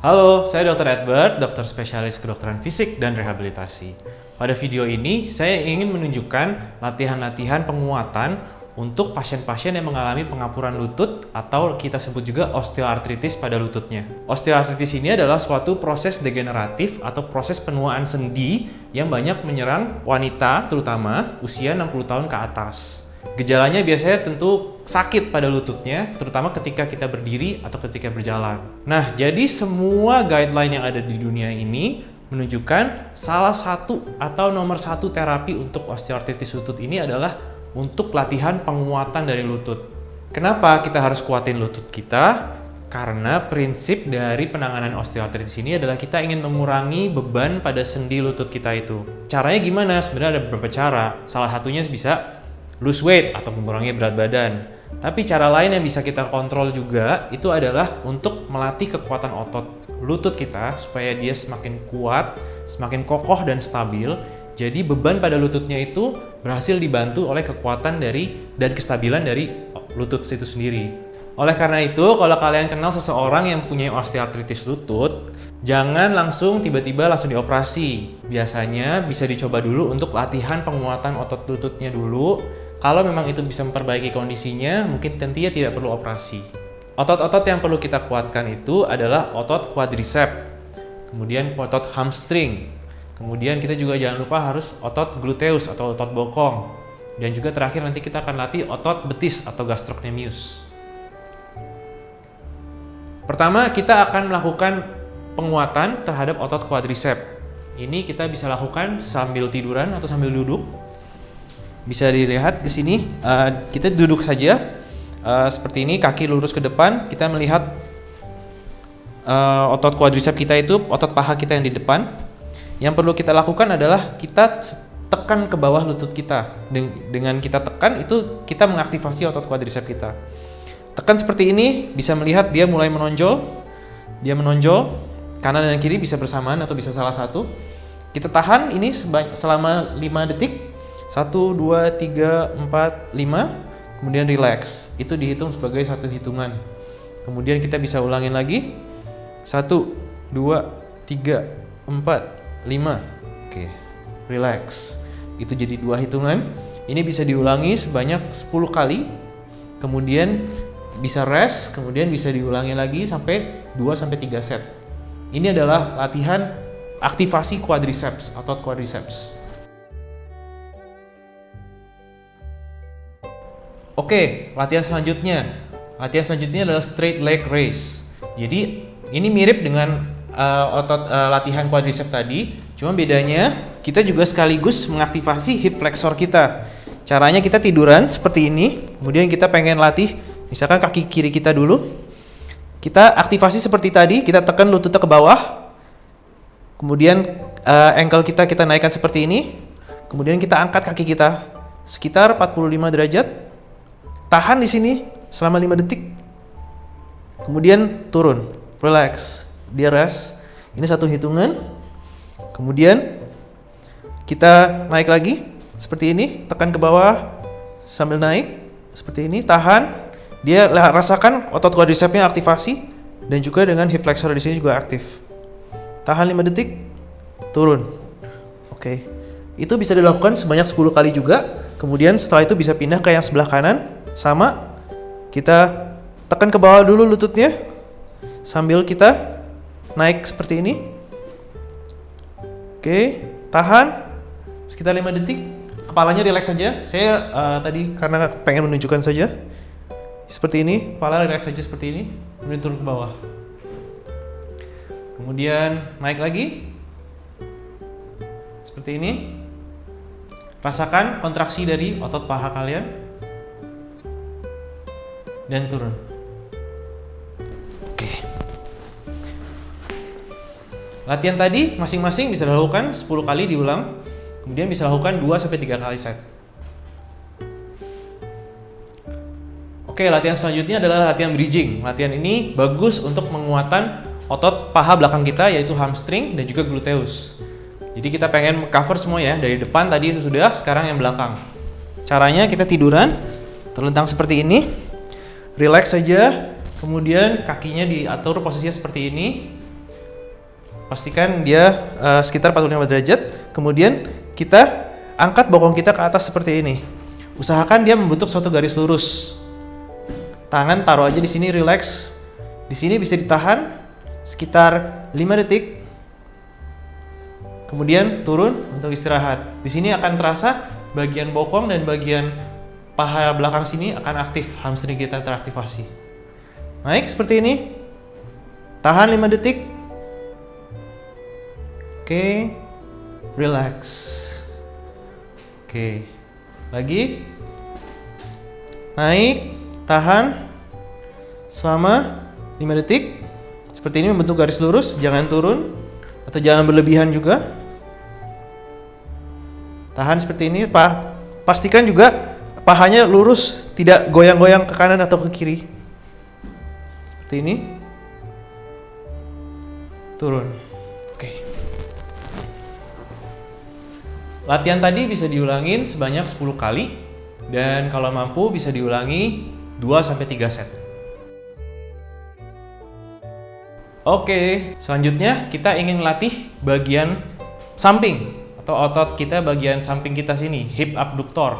Halo, saya Dr. Edward, dokter spesialis kedokteran fisik dan rehabilitasi. Pada video ini, saya ingin menunjukkan latihan-latihan penguatan untuk pasien-pasien yang mengalami pengapuran lutut atau kita sebut juga osteoartritis pada lututnya. Osteoartritis ini adalah suatu proses degeneratif atau proses penuaan sendi yang banyak menyerang wanita terutama usia 60 tahun ke atas. Gejalanya biasanya tentu sakit pada lututnya, terutama ketika kita berdiri atau ketika berjalan. Nah, jadi semua guideline yang ada di dunia ini menunjukkan salah satu atau nomor satu terapi untuk osteoartritis lutut ini adalah untuk latihan penguatan dari lutut. Kenapa kita harus kuatin lutut kita? Karena prinsip dari penanganan osteoartritis ini adalah kita ingin mengurangi beban pada sendi lutut kita itu. Caranya gimana? Sebenarnya ada beberapa cara. Salah satunya bisa lose weight atau mengurangi berat badan. Tapi cara lain yang bisa kita kontrol juga itu adalah untuk melatih kekuatan otot lutut kita supaya dia semakin kuat, semakin kokoh dan stabil. Jadi beban pada lututnya itu berhasil dibantu oleh kekuatan dan kestabilan dari lutut itu sendiri. Oleh karena itu, kalau kalian kenal seseorang yang punya osteoartritis lutut, jangan langsung tiba-tiba langsung dioperasi. Biasanya bisa dicoba dulu untuk latihan penguatan otot lututnya dulu. Kalau memang itu bisa memperbaiki kondisinya, mungkin tentunya tidak perlu operasi. Otot-otot yang perlu kita kuatkan itu adalah otot quadricep, kemudian otot hamstring, kemudian kita juga jangan lupa harus otot gluteus atau otot bokong, dan juga terakhir nanti kita akan latih otot betis atau gastrocnemius. Pertama, kita akan melakukan penguatan terhadap otot quadricep. Ini kita bisa lakukan sambil tiduran atau sambil duduk. Bisa dilihat di sini, kita duduk saja seperti ini, kaki lurus ke depan. Kita melihat otot quadricep kita itu, otot paha kita yang di depan. Yang perlu kita lakukan adalah kita tekan ke bawah lutut kita. Dengan kita tekan itu kita mengaktifasi otot quadricep kita. Tekan seperti ini, bisa melihat dia mulai menonjol. Dia menonjol, kanan dan kiri bisa bersamaan atau bisa salah satu. Kita tahan ini selama 5 detik. 1, 2, 3, 4, 5. Kemudian relax. Itu dihitung sebagai satu hitungan. Kemudian kita bisa ulangin lagi. 1, 2, 3, 4, 5. Oke, relax. Itu jadi 2 hitungan. Ini bisa diulangi sebanyak 10 kali. Kemudian bisa rest, kemudian bisa diulangi lagi sampai 2-3 set. Ini adalah latihan aktivasi quadriceps, otot quadriceps. Oke, latihan selanjutnya. Latihan selanjutnya adalah straight leg raise. Jadi ini mirip dengan otot latihan quadricep tadi, cuma bedanya kita juga sekaligus mengaktifasi hip flexor kita. Caranya kita tiduran seperti ini, kemudian kita pengen latih misalkan kaki kiri kita dulu. Kita aktivasi seperti tadi, kita tekan lututnya ke bawah. Kemudian ankle kita naikkan seperti ini. Kemudian kita angkat kaki kita sekitar 45 derajat. Tahan di sini selama 5 detik. Kemudian turun, relax, dia rest. Ini satu hitungan. Kemudian kita naik lagi seperti ini, tekan ke bawah sambil naik seperti ini, tahan. Dia rasakan otot quadricepsnya aktivasi dan juga dengan hip flexor di sini juga aktif. Tahan 5 detik, turun. Oke. Itu bisa dilakukan sebanyak 10 kali juga. Kemudian setelah itu bisa pindah ke yang sebelah kanan. Sama, kita tekan ke bawah dulu lututnya sambil kita naik seperti ini. Oke, tahan sekitar 5 detik. Kepalanya relax saja. Saya tadi karena pengen menunjukkan saja. Seperti ini, kepala relax saja seperti ini. Kemudian turun ke bawah. Kemudian naik lagi. Seperti ini. Rasakan kontraksi dari otot paha kalian. Dan turun. Oke. Latihan tadi masing-masing bisa dilakukan 10 kali diulang. Kemudian bisa lakukan 2-3 kali set. Oke, latihan selanjutnya adalah latihan bridging. Latihan ini bagus untuk penguatan otot paha belakang kita yaitu hamstring dan juga gluteus. Jadi kita pengen cover semua ya, dari depan tadi itu sudah, sekarang yang belakang. Caranya kita tiduran, terlentang seperti ini. Relax saja, kemudian kakinya diatur posisinya seperti ini. pastikan dia sekitar 45 derajat. Kemudian kita angkat bokong kita ke atas seperti ini. Usahakan dia membentuk suatu garis lurus. Tangan taruh aja di sini, relax. Di sini bisa ditahan sekitar 5 detik. Kemudian turun untuk istirahat. Di sini akan terasa bagian bokong dan bagian paha belakang sini akan aktif, hamstring kita teraktivasi. Naik seperti ini. Tahan 5 detik. Oke. Relax. Oke. Lagi. Naik, tahan selama 5 detik. Seperti ini membentuk garis lurus, jangan turun atau jangan berlebihan juga. Tahan seperti ini, pastikan juga pahanya lurus, tidak goyang-goyang ke kanan atau ke kiri. Seperti ini. Turun. Oke. Latihan tadi bisa diulangin sebanyak 10 kali dan kalau mampu bisa diulangi 2-3 set. Oke, selanjutnya kita ingin latih bagian samping atau otot kita bagian samping kita sini, hip abductor.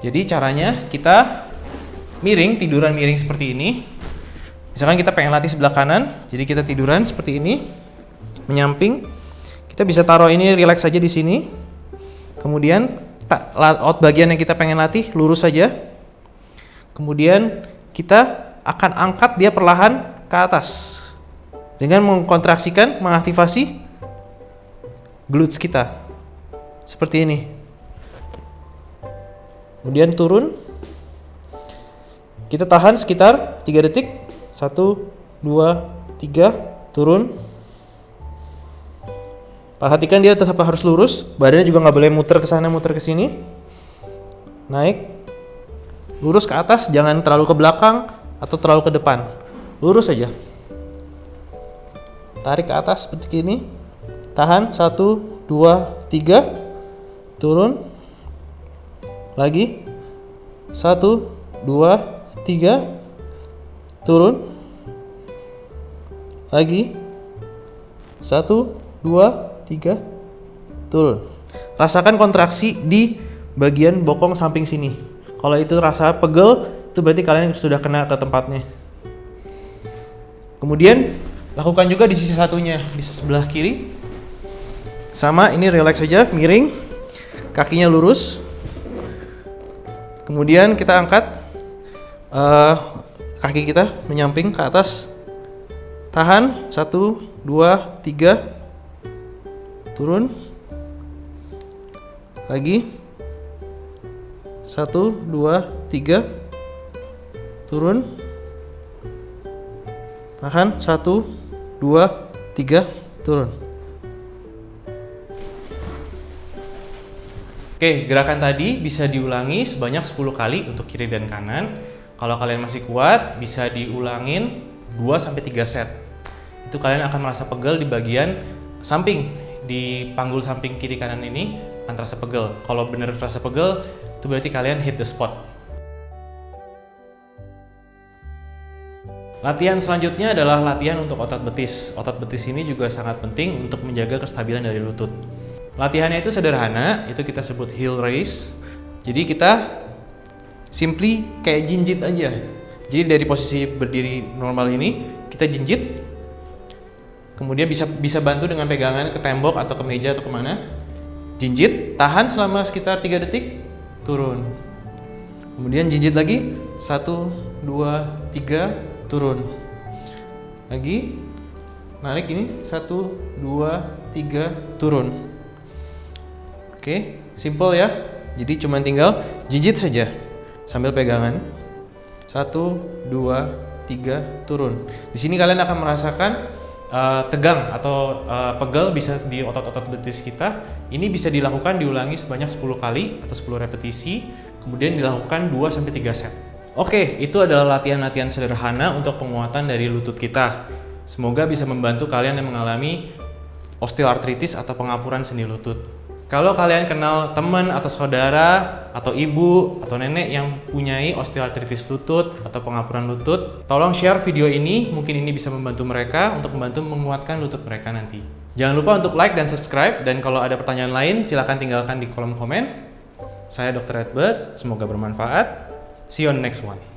Jadi caranya kita miring, tiduran miring seperti ini. Misalkan kita pengen latih sebelah kanan, jadi kita tiduran seperti ini, menyamping. Kita bisa taruh ini relax saja di sini. Kemudian bagian yang kita pengen latih lurus saja. Kemudian kita akan angkat dia perlahan ke atas dengan mengkontraksikan, mengaktifasi glutes kita seperti ini. Kemudian turun. Kita tahan sekitar 3 detik. 1, 2, 3, turun. Perhatikan dia tetap harus lurus, badannya juga nggak boleh muter ke sana, muter ke sini. Naik, lurus ke atas, jangan terlalu ke belakang atau terlalu ke depan. Lurus saja. Tarik ke atas seperti ini. Tahan 1, 2, 3, turun. Lagi 1, 2, 3, turun. Lagi 1, 2, 3, turun. Rasakan kontraksi di bagian bokong samping sini. Kalau itu rasa pegel, itu berarti kalian sudah kena ke tempatnya. Kemudian lakukan juga di sisi satunya, di sebelah kiri. Sama, ini relax saja, miring, kakinya lurus. Kemudian kita angkat kaki kita menyamping ke atas. Tahan 1, 2, 3, turun. Lagi 1, 2, 3, turun. Tahan 1, 2, 3, turun. Oke, gerakan tadi bisa diulangi sebanyak 10 kali untuk kiri dan kanan. Kalau kalian masih kuat, bisa diulangin 2-3 set. Itu kalian akan merasa pegel di bagian samping, di panggul samping kiri kanan ini akan terasa pegel. Kalau benar terasa pegel, itu berarti kalian hit the spot. Latihan selanjutnya adalah latihan untuk otot betis. Otot betis ini juga sangat penting untuk menjaga kestabilan dari lutut. Latihannya itu sederhana, itu kita sebut heel raise. Jadi kita simply kayak jinjit aja. Jadi dari posisi berdiri normal ini, kita jinjit. Kemudian bisa bantu dengan pegangan ke tembok atau ke meja atau kemana. Jinjit, tahan selama sekitar 3 detik, turun. Kemudian jinjit lagi, 1, 2, 3, turun. Lagi, narik ini, 1, 2, 3, turun. Oke, simple ya. Jadi cuma tinggal jinjit saja sambil pegangan. 1, 2, 3, turun. Di sini kalian akan merasakan tegang atau pegel bisa di otot-otot betis kita. Ini bisa dilakukan diulangi sebanyak 10 kali atau 10 repetisi, kemudian dilakukan 2-3 set. Oke, itu adalah latihan-latihan sederhana untuk penguatan dari lutut kita. Semoga bisa membantu kalian yang mengalami osteoartritis atau pengapuran sendi lutut. Kalau kalian kenal teman atau saudara atau ibu atau nenek yang punyai osteoartritis lutut atau pengapuran lutut, tolong share video ini, mungkin ini bisa membantu mereka untuk membantu menguatkan lutut mereka nanti. Jangan lupa untuk like dan subscribe, dan kalau ada pertanyaan lain silahkan tinggalkan di kolom komen. Saya Dr. Edward, semoga bermanfaat. See you on the next one.